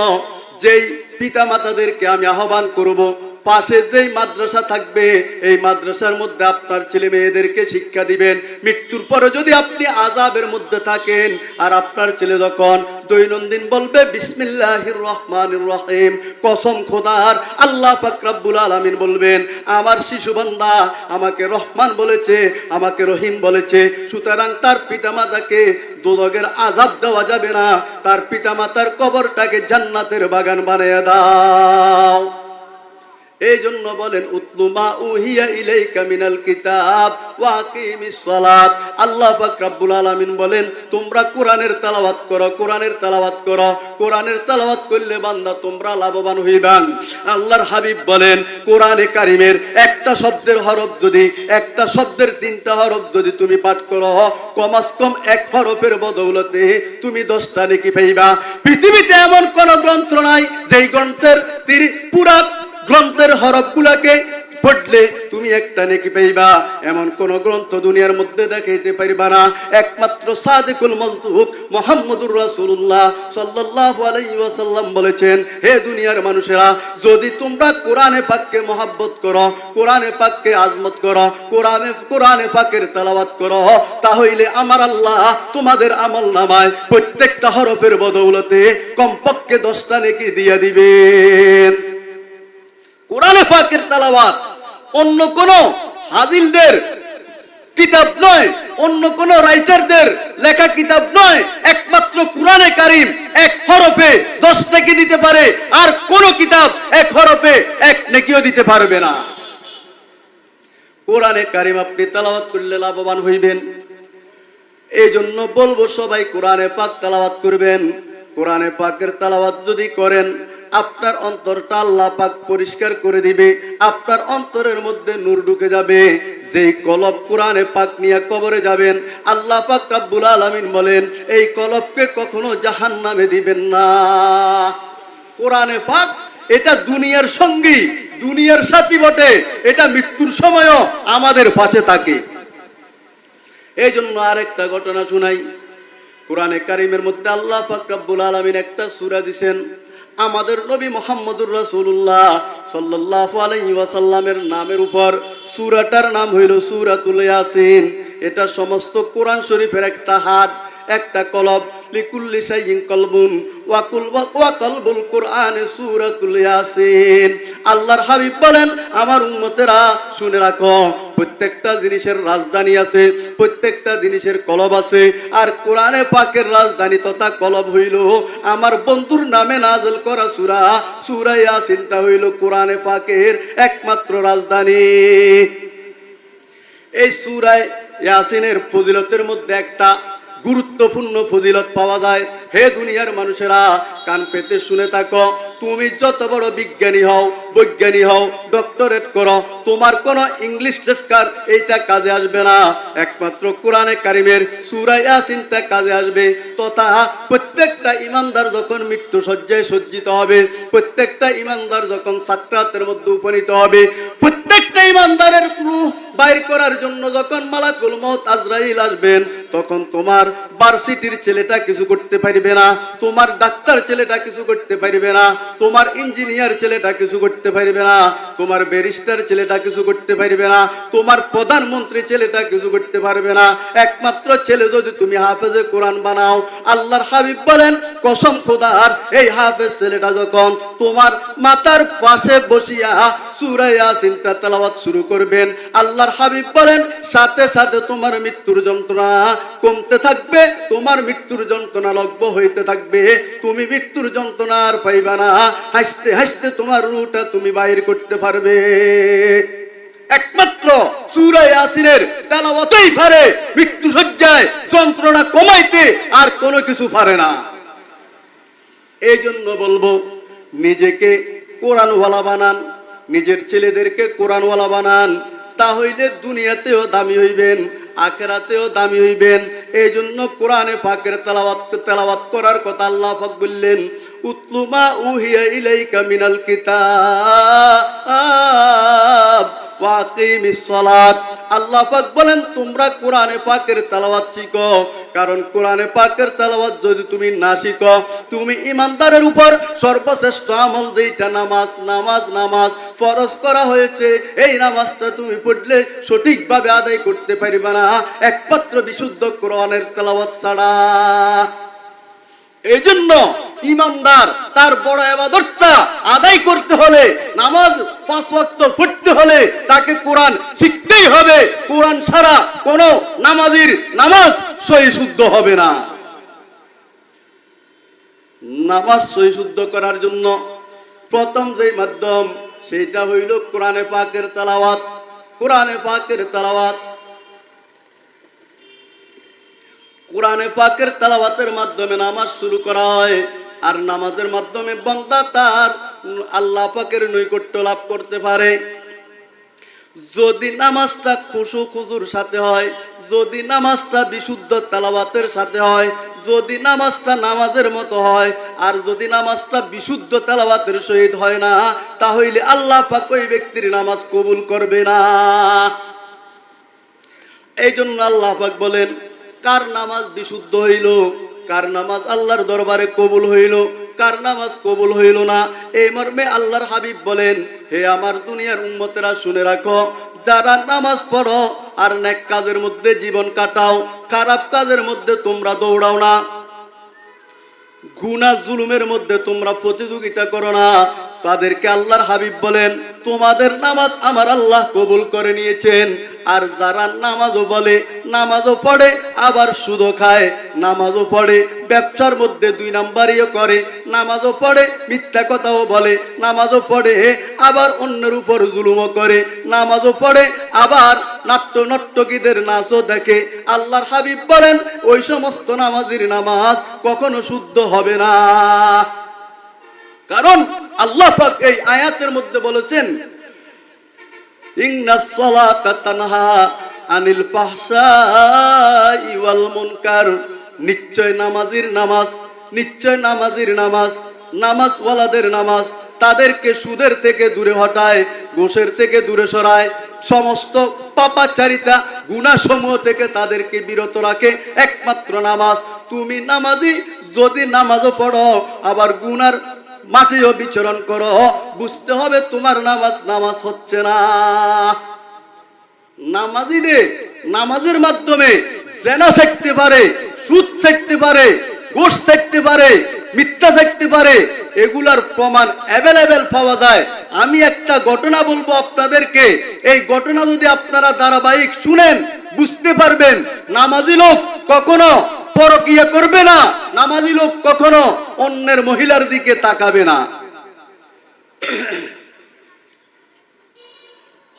যেই পিতা মাতাদেরকে আমি আহ্বান করব, পাশে যেই মাদ্রাসা থাকবে, এই মাদ্রাসার মধ্যে আপনার ছেলে মেয়েদেরকে শিক্ষা দিবেন। মৃত্যুর পরে যদি আপনি আযাবের মধ্যে থাকেন, আর আপনার ছেলে যখন দৈনন্দিন বলবে বিসমিল্লাহির রহমানির রহিম, কসম খোদার, আল্লাহ পাক রব্বুল আলামিন বলবেন, আমার শিশু বান্দা আমাকে রহমান বলেছে, আমাকে রহিম বলেছে, সুতরাং তার পিতামাতাকে দোজখের আযাব দেওয়া যাবে না, তার পিতামাতার কবরটাকে জান্নাতের বাগান বানিয়ে দাও। এই জন্য বলেন উতলু মা উহিয়া ইলাইকা মিনাল কিতাব ওয়া আকিমিস সালাত। আল্লাহ পাক রব্বুল আলামিন বলেন, তোমরা কোরআনের তেলাওয়াত করো, কোরআনের তেলাওয়াত করো, কোরআনের তেলাওয়াত করলে বান্দা তোমরা লাভবান হইবান। আল্লাহর হাবিব বলেন, কোরআনে কারিমের একটা শব্দের হরফ যদি, একটা শব্দের 3টা হরফ যদি তুমি পাঠ করো, কমাস কম 1 হরফের বদৌলতে তুমি 10টা নেকি পাইবা। পৃথিবীতে এমন কোন গ্রন্থ নাই যেই গ্রন্থের পুরা গ্রন্থের হরফগুলাকে পড়লে তুমি একটা নেকি পাইবা, এমন কোন গ্রন্থ দুনিয়ার মধ্যে দেখাইতে পারবা না। একমাত্র সাদিকুল মজদুক মুহাম্মদুর রাসূলুল্লাহ সাল্লাল্লাহু আলাইহি ওয়াসাল্লাম বলেছেন, হে দুনিয়ার মানুষেরা, যদি তোমরা কোরআনে পাককে মহব্বত করো, কোরআনে পাককে আজমত করো, কোরআনে পাকের তেলাওয়াত করো, তাহলে আমার আল্লাহ তোমাদের আমলনামায় প্রত্যেকটা হরফের বদৌলতে কমপক্ষে 10টা নেকি দিয়ে দিবেন। কোরআনে পাকের তেলাওয়াত অন্য কোন হাজিলদের কিতাব নয়, অন্য কোন রাইটারদের লেখা কিতাব নয়, একমাত্র কোরআনে কারীম 1 হরফে 10 নেকি দিতে পারে, আর কোন কিতাব 1 হরফে 1 নেকিও দিতে পারবে না। কোরআনে কারীম আপনি তেলাওয়াত করলে লাভবান হইবেন। এই জন্য বলবো সবাই কোরআনে পাক তেলাওয়াত করবেন। কোরআনে পাকের তেলাওয়াত যদি করেন, আপনার অন্তরটা আল্লাহ পাক পরিষ্কার করে দিবে, আপনার অন্তরের মধ্যে নূর ঢুকে যাবে। যেই কলব কোরআনে পাক নিয়ে কবরে যাবেন, আল্লাহ পাক রব্বুল আলামিন বলেন এই কলবকে কখনো জাহান্নামে দিবেন না। কোরআনে পাক এটা দুনিয়ার সঙ্গী, দুনিয়ার সাথী বটে, এটা মৃত্যুর সময়ও আমাদের পাশে থাকে। এই জন্য আরেকটা ঘটনা শুনাই। কোরআনে কারিমের মধ্যে আল্লাহ পাক রব্বুল আলামিন একটা সূরা দিবেন, আমাদের নবী মুহাম্মদুর রাসূলুল্লাহ সাল্লাল্লাহু আলাইহি ওয়াসাল্লামের নামের উপর। সূরাটার নাম হইল সূরাতুল ইয়াসিন। এটা সমস্ত কোরআন শরীফের একটা হাত, একটা কলব। লিকুল্লি শাইইন কলবুন ওয়া কলবুল কোরআনে সূরাতুল ইয়াসিন। আল্লাহর হাবিব বলেন আমার উম্মতেরা শুনে রাখো, প্রত্যেকটা জিনিসের রাজধানী আছে, প্রত্যেকটা জিনিসের কলব আছে, আর কোরআনে পাকের রাজধানী তথা কলব হইল আমার বন্ধুর নামে নাযিল করা সূরা, সূরা ইয়াসিনটা হইল কোরআনে পাকের একমাত্র রাজধানী। এই সূরা ইয়াসিনের ফজিলতের মধ্যে একটা গুরুত্বপূর্ণ ফজিলত পাওয়া যায়। হে দুনিয়ার মানুষেরা, কান পেতে শুনে থাকো, তুমি যত বড় বিজ্ঞানী হও, বৈজ্ঞানিক হও, ডক্টরেট করো, তোমার কোনো ইংলিশ লেকচার এইটা কাজে আসবে না। একমাত্র কোরআনে কারিমের সূরা ইয়াসিনটা কাজে আসবে। তথা প্রত্যেকটা ইমানদার যখন মৃত্যু শয্যায় সজ্জিত হবে, প্রত্যেকটা ইমানদার যখন সাকরাতের মধ্যে উপনীত হবে, প্রত্যেকটা ইমানদারের রূহ বাইর করার জন্য যখন মালাকুল মউত আজরাইল আসবেন, তখন তোমার ভার্সিটির ছেলেটা কিছু করতে পারবে না, তোমার ডাক্তার ছেলেটা কিছু করতে পারবে না, তোমার ইঞ্জিনিয়ার ছেলেটা কিছু করতে পারবে না, তোমার ব্যারিস্টার ছেলেটা কিছু করতে পারবে না, তোমার প্রধানমন্ত্রী ছেলেটা কিছু করতে পারবে না। একমাত্র ছেলে যদি তুমি হাফেজে কোরআন বানাও, আল্লাহর হাবিব বলেন কসম খোদার, এই হাফেজ ছেলেটা যখন তোমার মাথার পাশে বসিয়া সূরা ইয়াসিনটা তেলাওয়াত শুরু করবেন, আল্লাহর হাবিব বলেন সাথে সাথে তোমার মৃত্যুর যন্ত্রণা কমতে থাকবে, তোমার মৃত্যুর যন্ত্রণা লঘু হইতে থাকবে, তুমি মৃত্যুর যন্ত্রণা আর পাইবা না, হাসতে হাসতে তোমার রূহটা তুমি বাইর করতে পারবে। একমাত্র সূরা ইয়াসিনের তেলাওয়াতই পারে মৃত্যু সজ্জায় যন্ত্রণা কমাইতে, আর কোনো কিছু পারে না। এই জন্য বলবো নিজেকে কোরআনওয়ালা বানান, নিজের ছেলেদেরকে কোরআনওয়ালা বানান, তাহলে দুনিয়াতেও দামি হইবেন, আখিরাতেও দামি হইবেন। এই জন্য কোরআনে পাকের তেলাওয়াত করার কথা আল্লাহ পাক বললেন, উতলু মা উহিয়া ইলাইকা মিনাল কিতাব ওয়া আকিমিস সালাত। আল্লাহ পাক বলেন তোমরা কোরআনে পাকের তেলাওয়াত শিখো, কারণ কোরআনে পাকের তেলাওয়াত যদি তুমি না শিখো, তুমি ইমানদারের উপর সর্বশ্রেষ্ঠ আমল যেটা নামাজ, নামাজ নামাজ ফরজ করা হয়েছে, এই নামাজটা তুমি পড়লে সঠিকভাবে আদায় করতে পারবে না একমাত্র বিশুদ্ধ কোরআনের তেলাওয়াত ছাড়া। এই জন্য ইমানদার তার বড় ইবাদতটা আদায় করতে হলে, নামাজ 5 ওয়াক্ত পড়তে হলে তাকে কোরআন শিখতেই হবে। কোরআন ছাড়া কোনো নামাজীর নামাজ সহি শুদ্ধ হবে না। নামাজ সহি শুদ্ধ করার জন্য প্রথম যে মাধ্যম সেটা হইল কোরআনে পাকের তেলাওয়াত। কোরআনে পাকের তেলাওয়াত, কোরআনে পাকের তেলাওয়াতের মাধ্যমে নামাজ শুরু করা হয়, আর নামাজের মাধ্যমে বান্দা তার আল্লাহ পাকের নৈকট্য লাভ করতে পারে। যদি নামাজটা খুশু খুজুর সাথে হয়, যদি নামাজটা বিশুদ্ধ তেলাওয়াতের সাথে হয়, যদি নামাজটা নামাজের মতো হয়, আর যদি নামাজটা বিশুদ্ধ তেলাওয়াতের সহিত হয় না, তাহলে আল্লাহ পাক ওই ব্যক্তির নামাজ কবুল করবে না। এই জন্য আল্লাহ পাক বলেন কার নামাজ বিশুদ্ধ হইল, কার নামাজ আল্লাহর দরবারে কবুল হইল, কার নামাজ কবুল হইল না, এই মর্মে আল্লাহর হাবিব বলেন হে আমার দুনিয়ার উম্মতেরা শুনে রাখো, যারা নামাজ পড়ো আর নেক কাজের মধ্যে জীবন কাটাও, খারাপ কাজের মধ্যে তোমরা দৌড়াও না, গুনাহ জুলুমের মধ্যে তোমরা প্রতিযোগিতা করো না, তাদেরকে আল্লাহর হাবিব বলেন তোমাদের নামাজ আমার আল্লাহ কবুল করে নিয়েছেন। আর যারা নামাজও বলে, নামাজও পড়ে, আবার সুদও খায়, নামাজও পড়ে, ব্যবসার মধ্যে 2 নাম্বারিও করে, নামাজও পড়ে, মিথ্যা কথাও বলে, নামাজও পড়ে, আবার অন্যের উপর জুলুমও করে, নামাজও পড়ে, আবার নর্তকীদের নাচও দেখে, আল্লাহর হাবিব বলেন ওই সমস্ত নামাজের নামাজ কখনো শুদ্ধ হবে না। কারণ আল্লাহ পাক এই আয়াতের মধ্যে বলেছেন ইন্নাস সালাতা তানহা আনিল ফাহশাই ওয়াল মুনকার, নিশ্চয় নামাজির নামাজ, নিশ্চয় নামাজির নামাজ, নামাজ ওয়ালাদের নামাজ তাদেরকে সুদের থেকে দূরে হটায়, ঘুষের থেকে দূরে সরায়, সমস্ত পাপাচারিতা গুনাহসমূহ থেকে তাদেরকে বিরত রাখে একমাত্র নামাজ। তুমি নামাজি যদি নামাজও পড়ো আবার গুনার মাটিও বিচরণ করো, বুঝতে হবে তোমার নামাজ নামাজ হচ্ছে না। নামাজিদের নামাজের মাধ্যমে জেনা শিখতে পারে, সুদ শিখতে পারে, ঘুষ শিখতে পারে, মিথ্যা শিখতে পারে, এগুলার প্রমাণ অ্যাভেলেবেল পাওয়া যায়। আমি একটা ঘটনা বলবো আপনাদেরকে, এই ঘটনা যদি আপনারা ধারাবাহিক শুনেন বুঝতে পারবেন নামাজি লোক কখনো পরকিয়া করবে না, নামাজি লোক কখনো অন্যের মহিলার দিকে তাকাবে না।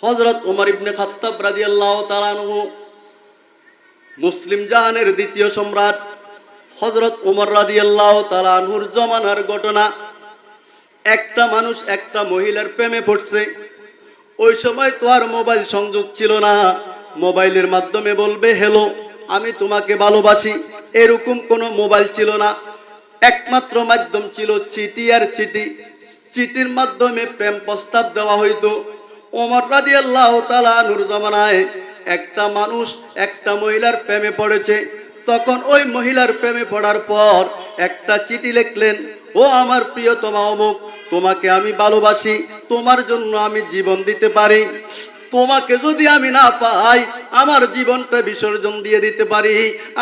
হযরত ওমর ইবনে খাত্তাব রাদিয়াল্লাহু তাআলা আনহু, মুসলিম জাহানের দ্বিতীয় সম্রাট হযরত ওমর রাদিয়াল্লাহু তাআলা আনহুর জমানার ঘটনা। একটা মানুষ একটা মহিলার প্রেমে পড়ছে। ওই সময় তো আর মোবাইল সংযোগ ছিল না, মোবাইলের মাধ্যমে বলবে হ্যালো আমি তোমাকে ভালোবাসি, এরকম কোনো মোবাইল ছিল না। একমাত্র মাধ্যম ছিল চিঠি আর চিঠি, চিঠির মাধ্যমে প্রেম প্রস্তাব দেওয়া হইতো। ওমর রাদিয়াল্লাহু তাআলা আনহুর জামানায় একটা মানুষ একটা মহিলার প্রেমে পড়েছে। তখন ওই মহিলার প্রেমে পড়ার পর একটা চিঠি লিখলেন, ও আমার প্রিয়তমা অমুক, তোমাকে আমি ভালোবাসি, তোমার জন্য আমি জীবন দিতে পারি, তোমাকে যদি আমি না পাই আমার জীবনটা বিসর্জন দিয়ে দিতে পারি,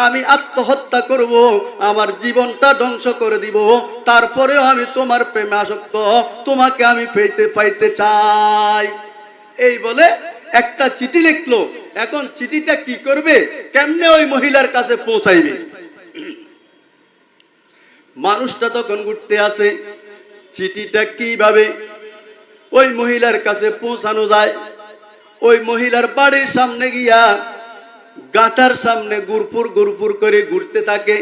আমি আত্মহত্যা করব, আমার জীবনটা ধ্বংস করে দিব, তারপরেও আমি তোমার প্রেমে আসক্ত, তোমাকে আমি পাইতে চাই। এই বলে একটা চিঠি লিখলো। এখন চিঠিটা কি করবে, কেমনে ওই মহিলার কাছে পৌঁছাইবে? মানুষটা তখন ঘুরতে আসে, চিঠিটা কিভাবে ওই মহিলার কাছে পৌঁছানো যায়? ওই মহিলার বাড়ির সামনে গিয়া গাটার সামনে গুরপুর গুরপুর করে ঘুরতে থাকে।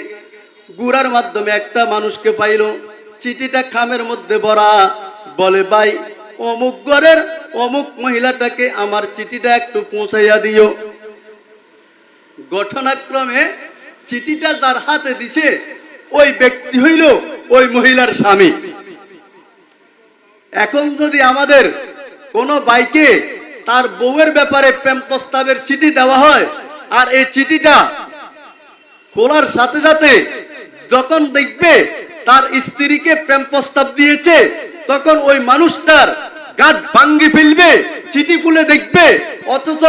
ঘুরার মাধ্যমে একটা মানুষকে পাইল, চিঠিটা খামের মধ্যে ভরা। বলে ভাই অমুক ঘরের অমুক মহিলাটাকে আমার চিঠিটা একটু পৌঁছাইয়া দিও। ঘটনাক্রমে চিঠিটা যার হাতে দিছে ওই ব্যক্তি হইল ওই মহিলার স্বামী। এখন যদি আমাদের কোন ভাইকে তার বউয়ের ব্যাপারে প্রেম প্রস্তাবের চিঠি দেওয়া হয়, আর এই চিঠিটা খোলার সাথে সাথে যখন দেখবে তার স্ত্রীকে প্রেম প্রস্তাব দিয়েছে, তখন ওই মানুষটার গাঁট ভাঙ্গি ফেলবে, চিঠি খুলে দেখবে। অথচ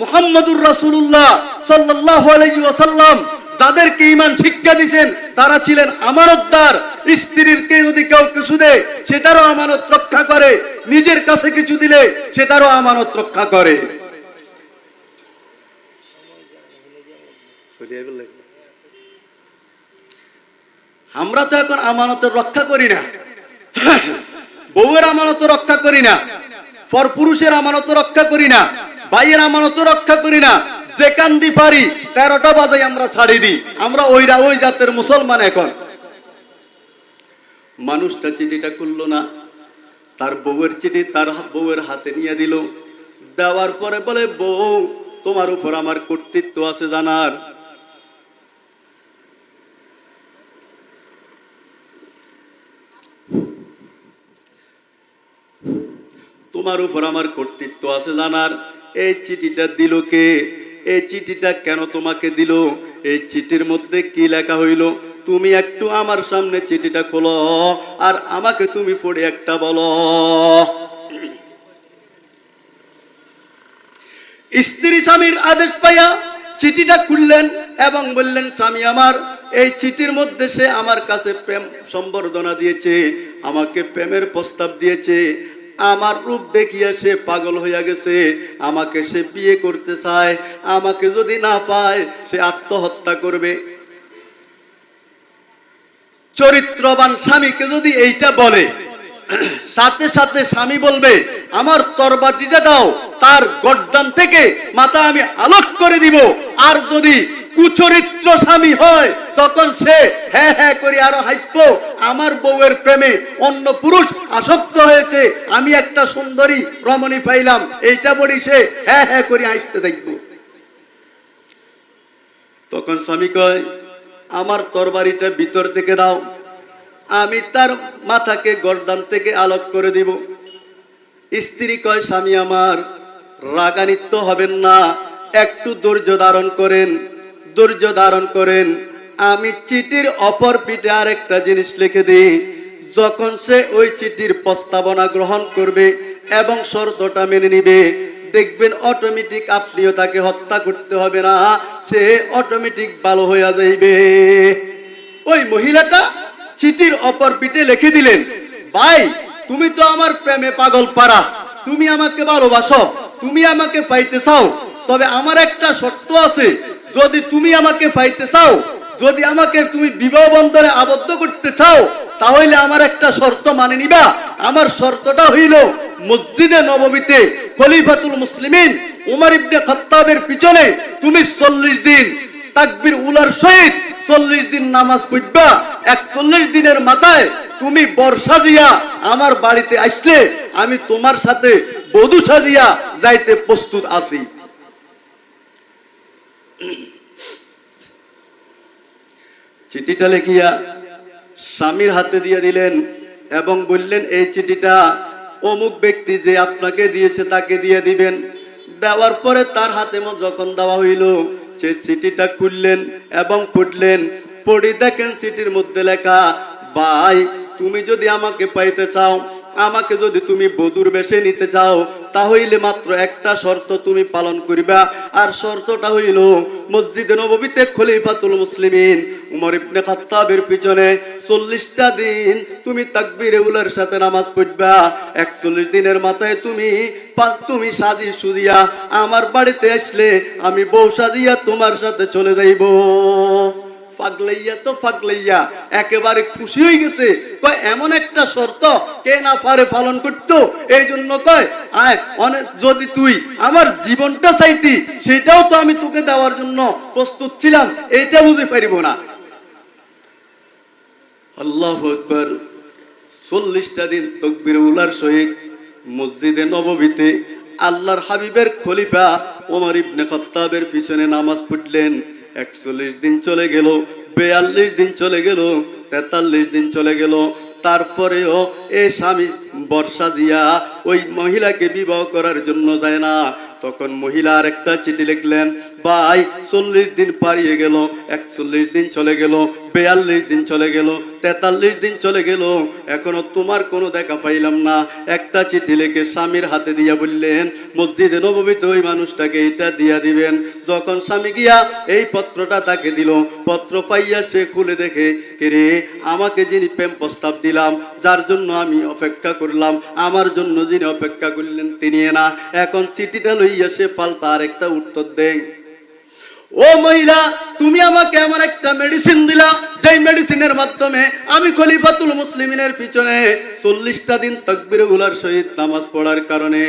মুহাম্মদুর রাসূলুল্লাহ সাল্লাল্লাহু আলাইহি ওয়াসাল্লাম যাদেরকে ঈমান শিক্ষা দিয়েছেন তারা ছিলেন আমানতদার। স্ত্রীরকে যদি কেউ কিছু দেয় সেটারও আমানত রক্ষা করে, নিজের কাছে কিছু দিলে সেটারও আমানত রক্ষা করে। আমরা তো এখন আমানতের রক্ষা করি না, বউয়ের আমানত রক্ষা করি না, পরপুরুষের আমানত রক্ষা করি না, ভাইয়ের আমানত রক্ষা করি না। যে কান্দি পারি 13টা বাজাই আমরা ছাড়ি দিই। আমরা ওই জাতের মুসলমান। এখন মানুষটা চিঠিটা খুললো না, তার বউয়ের চিঠি তার বউয়ের হাতে নিয়ে দিল। দেওয়ার পরে বলে, বউ তোমার উপর আমার কর্তৃত্ব আছে জানার। তোমার উপর আমার কর্তৃত্ব আছে জানার। এই চিঠিটা দিল কে? এই চিঠিটা কেন তোমাকে দিল? এই চিঠির মধ্যে কি লেখা হইল? তুমি একটু আমার সামনে চিঠিটা খোলো আর আমাকে তুমি পড়ে একটা বলো। স্ত্রী স্বামীর আদেশ পাইয়া চিঠিটা খুললেন এবং বললেন, স্বামী আমার, এই চিঠির মধ্যে সে আমার কাছে প্রেম সম্বর্ধনা দিয়েছে, আমাকে প্রেমের প্রস্তাব দিয়েছে, আমার রূপ দেখিয়া সে পাগল হইয়া গেছে, আমাকে সে বিয়ে করতে চায়, আমাকে যদি না পায় সে আত্মহত্যা করবে। চরিত্রবান স্বামীকে যদি এইটা বলে, সাথে সাথে স্বামী বলবে, আমার তরবারিটা দাও, তার গর্দান থেকে মাথা আমি আলোক করে দিব। আর যদি কুচরিত্র স্বামী হয় তখন সে হ্যাঁ হ্যাঁ করে আরো হাসবো, আমার বউয়ের প্রেমে অন্য পুরুষ আসক্ত হয়েছে, আমি একটা সুন্দরী রমণী পাইলাম, এইটা বলি সে হ্যাঁ হ্যাঁ করে হাসতে দেখবো। তখন স্বামী কয়, আমার তরবারিটা ভিতর থেকে দাও, আমি তার মাথাকে গর্দান থেকে আলোক করে দিব। স্ত্রী কয়, স্বামী আমার রাগান্বিত হবেন না, একটু ধৈর্য ধারণ করেন, ধৈর্য ধারণ করেন, আমি চিঠির অপর পিঠে আরেকটা জিনিস লিখে দিই। যখন সে ওই চিঠির প্রস্তাবনা গ্রহণ করবে এবং শর্তটা মেনে নিবে, দেখবেন অটোমেটিক আপনিও তাকে হত্যা করতে হবে না, সে অটোমেটিক ভালো হইয়া যাইবে। ওই মহিলাটা চিঠির অপর পিঠে লিখে দিলেন, ভাই তুমি তো আমার প্রেমে পাগল পারা, তুমি আমাকে ভালোবাসো, তুমি আমাকে পাইতে চাও, তবে আমার একটা শর্ত আছে, যদি তুমি আমাকে পাইতে চাও, যদি আমাকে তুমি বিবাহ বন্ধনে আবদ্ধ করতে চাও, তাহলে আমার একটা শর্ত মানে নিবা। আমার শর্তটা হইল, মসজিদে নববীতে খলিফাতুল মুসলিমিন উমর ইবনে খাত্তাবের পিছনে তুমি 40 দিন তাকবীর উলার সহিত 40 দিন নামাজ পড়বা। 41 দিনের মাথায় তুমি বর সাজিয়া আমার বাড়িতে আসলে আমি তোমার সাথে বধূ সাজিয়া যাইতে প্রস্তুত আছি। চিঠিটা লিখিয়া স্বামীর হাতে দিয়ে দিলেন এবং বললেন, এই চিঠিটা অমুক ব্যক্তি যে আপনাকে দিয়েছে তাকে দিয়ে দিবেন। দেওয়ার পরে তার হাতে যখন দেওয়া হইল, সে চিঠিটা খুললেন এবং পড়লেন। পড়ে দেখেন চিঠির মধ্যে লেখা, ভাই তুমি যদি আমাকে পাইতে চাও, আমাকে যদি তুমি বধূর বেশে নিতে চাও, তাহলে মাত্র একটা শর্ত তুমি পালন করিবা। আর শর্তটা হইল, মসজিদে নববীতে খলিফাতুল মুসলিমিন উমর ইবনে খাত্তাবের পিছনে 40টা দিন তুমি তাকবীরে উলার সাথে নামাজ পড়বা। 41 দিনের মাথায় তুমি সাজি সুজিয়া আমার বাড়িতে আসলে আমি বউ সাজিয়া তোমার সাথে চলে যাইব। পাগলাইয়া তো পাগলাইয়া একেবারে খুশি হয়ে গেছে, কয় এমন একটা শর্ত কে না পারে পালন করতো। এই জন্য কয়, আয় অনেক যদি তুই আমার জীবনটা চাইতি, সেটাও তো আমি তোকে দেওয়ার জন্য প্রস্তুত ছিলাম, এইটা বুঝতে পারিব না। আল্লাহু আকবার। 40টা দিন তাকবীর উলার সহিত মসজিদে নববীতে আল্লাহর হাবিবের খলিফা ওমর ইবনে খাত্তাবের পিছনে নামাজ পড়লেন। 41 দিন চলে গেল, 42 দিন চলে গেল, 43 দিন চলে গেল। তারপরেও এই স্বামী বর্ষা দিয়া ওই মহিলাকে বিবাহ করার জন্য যায় না। তখন মহিলা আর একটা চিঠি লিখলেন, ভাই 40 দিন পারিয়ে গেল, 41 দিন চলে গেল, 42 দিন চলে গেল, 43 দিন চলে গেল, এখনো তোমার কোনো দেখা পাইলাম না। একটা চিঠি লিখে স্বামীর হাতে দিয়া বললেন, মসজিদে নববীতে ওই মানুষটাকে এটা দিয়া দিবেন। যখন স্বামী গিয়া এই পত্রটা তাকে দিল, পত্র পাইয়া সে খুলে দেখে, রে আমাকে যিনি প্রেম প্রস্তাব দিলাম, যার জন্য আমি অপেক্ষা করলাম, আমার জন্য যিনি অপেক্ষা করলেন তিনি না। এখন চিঠিটা লইয়া সে পাল্টা আর একটা উত্তর দেন, ও মহিলা তুমি আমাকে এমন একটা মেডিসিন দিলা, যেই মেডিসিনের মাধ্যমে আমি খলিফাতুল মুসলিমিনের পিছনে 40টা দিন তাকবীরে উলার সহিত নামাজ পড়ার কারণে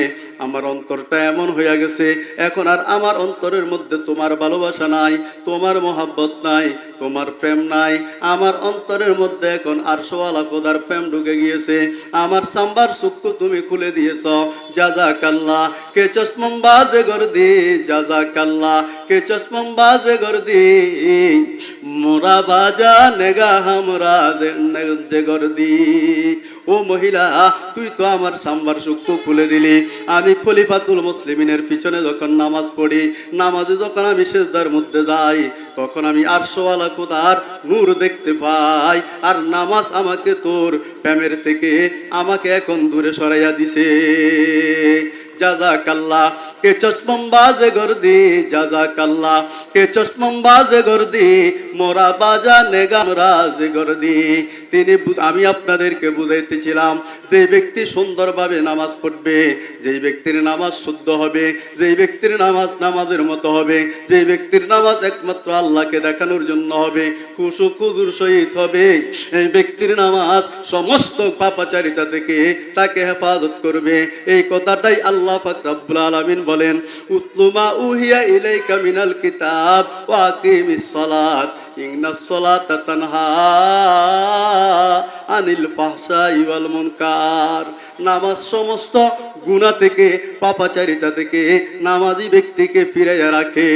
আমার অন্তরটা এমন হয়ে গেছে, এখন আর আমার অন্তরের মধ্যে তোমার ভালোবাসা নাই, তোমার মহাব্বত নাই, তোমার প্রেম নাই। আমার অন্তরের মধ্যে এখন আরশওয়ালা খোদার প্রেম ঢুকে গিয়েছে। আমার সাম্বার চক্ষু তুমি খুলে দিয়েছ। জাযাকাল্লাহ কে চশমম বাজে গর্দি, জাযাকাল্লাহ কে চশমম বাজে গর্দি, মোরা বাজা নেগা হামরা দে গর্দি। ও মহিলা তুই তো আমার সাম্বার চক্ষু খুলে দিলি। আমি খলিফাতুল মুসলিমিনের পিছনে যখন নামাজ পড়ি, নামাজে যখন আমি সিজদার মধ্যে যাই, তখন আমি আরশওয়ালা খোদার নূর দেখতে পাই। আর নামাজ আমাকে তোর প্রেমের থেকে আমাকে এখন দূরে সরাইয়া দিছে। জাযাকাল্লাহ কে চশমম বাজে গর্দি, জাযাকাল্লাহ কে চশমম বাজে গর্দি, মোরা বাজা নেগা রাজে গর্দি। আমি আপনাদেরকে বুঝাইতেছিলাম, যে ব্যক্তি সুন্দরভাবে নামাজ পড়বে, যেই ব্যক্তির নামাজ শুদ্ধ হবে, যেই ব্যক্তির নামাজ নামাজের মতো হবে, যেই ব্যক্তির নামাজ একমাত্র আল্লাহকে দেখানোর জন্য হবে, খুশু খুজুর সহিত হবে, এই ব্যক্তির নামাজ সমস্ত পাপাচারিতা থেকে তাকে হেফাজত করবে। এই কথাটাই আল্লাহ আল্লাহ পাক রব্বুল আলামিন বলেন উতলু মা উহিয়া ইলাইকা মিনাল কিতাব ওয়া আকিমিস সালাত ইন্নাস সালাতা তানহা আনিল ফাহশাই ওয়াল মুনকার। নামাজ সমস্ত গুনাহ থেকে, পাপাচারিতা থেকে নামাজি ব্যক্তিকে ফিরাইয়া রাখে।